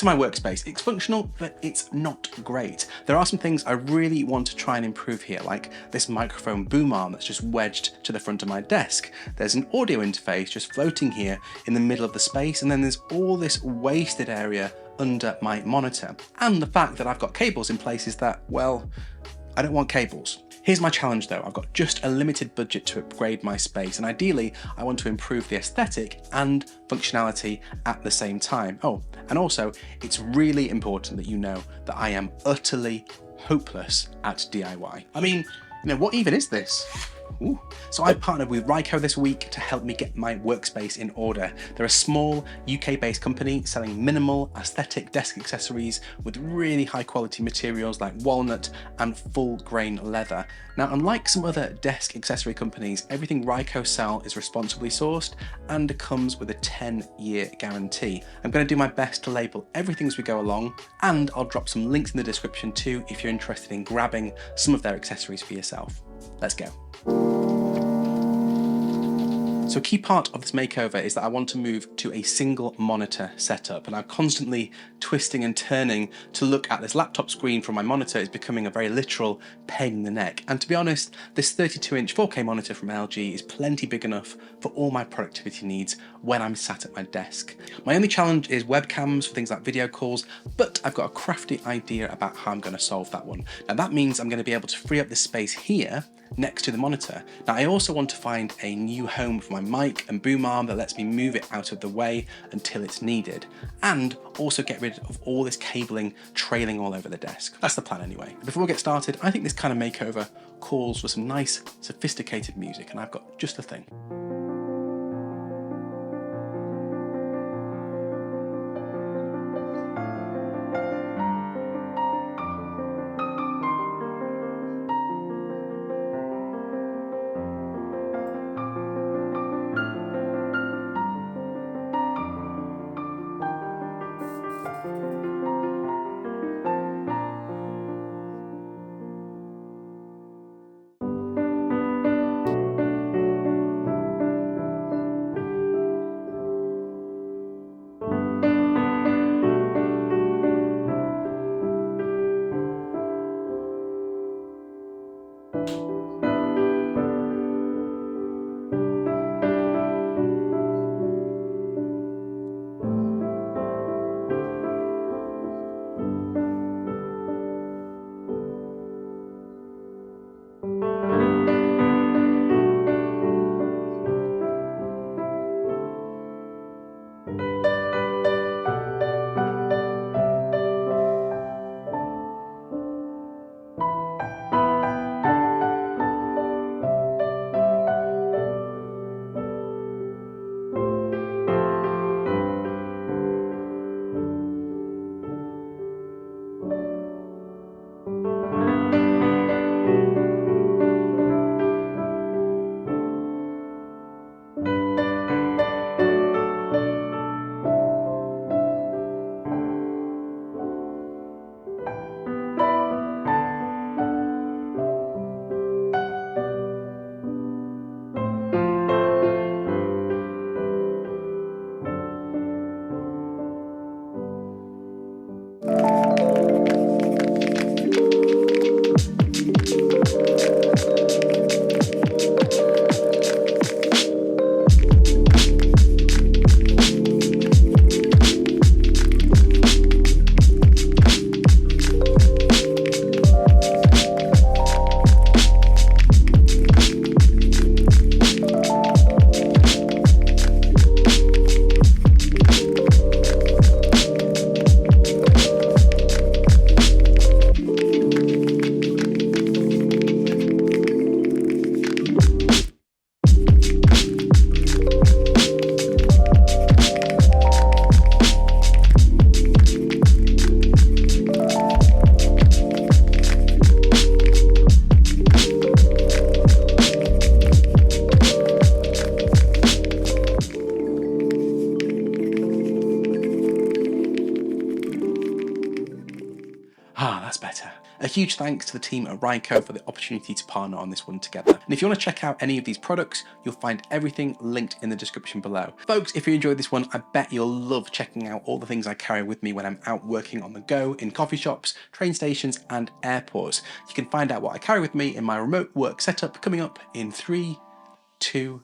to my workspace. It's functional, but it's not great. There are some things I really want to try and improve here, like this microphone boom arm that's just wedged to the front of my desk. There's an audio interface just floating here in the middle of the space, and then there's all this wasted area under my monitor. And the fact that I've got cables in places that, well, I don't want cables. Here's my challenge though. I've got just a limited budget to upgrade my space, and ideally I want to improve the aesthetic and functionality at the same time. Oh, and also it's really important that you know that I am utterly hopeless at DIY. I mean, what even is this? Ooh. So I partnered with Ryco this week to help me get my workspace in order. They're a small UK-based company selling minimal aesthetic desk accessories with really high quality materials like walnut and full grain leather. Now, unlike some other desk accessory companies, everything Ryco sell is responsibly sourced and comes with a 10-year guarantee. I'm going to do my best to label everything as we go along, and I'll drop some links in the description too if you're interested in grabbing some of their accessories for yourself. Let's go. So a key part of this makeover is that I want to move to a single monitor setup, and I'm constantly twisting and turning to look at this laptop screen from my monitor is becoming a very literal pain in the neck. And to be honest, this 32-inch 4K monitor from LG is plenty big enough for all my productivity needs when I'm sat at my desk. My only challenge is webcams for things like video calls, but I've got a crafty idea about how I'm going to solve that one. Now that means I'm going to be able to free up this space here next to the monitor. Now I also want to find a new home for my mic and boom arm that lets me move it out of the way until it's needed, and also get rid of all this cabling trailing all over the desk. That's the plan anyway. Before we get started, I think this kind of makeover calls for some nice sophisticated music, and I've got just the thing. huge thanks to the team at Ryco for the opportunity to partner on this one together. And if you want to check out any of these products, you'll find everything linked in the description below. Folks, if you enjoyed this one, I bet you'll love checking out all the things I carry with me when I'm out working on the go in coffee shops, train stations, and airports. You can find out what I carry with me in my remote work setup coming up in 3, 2,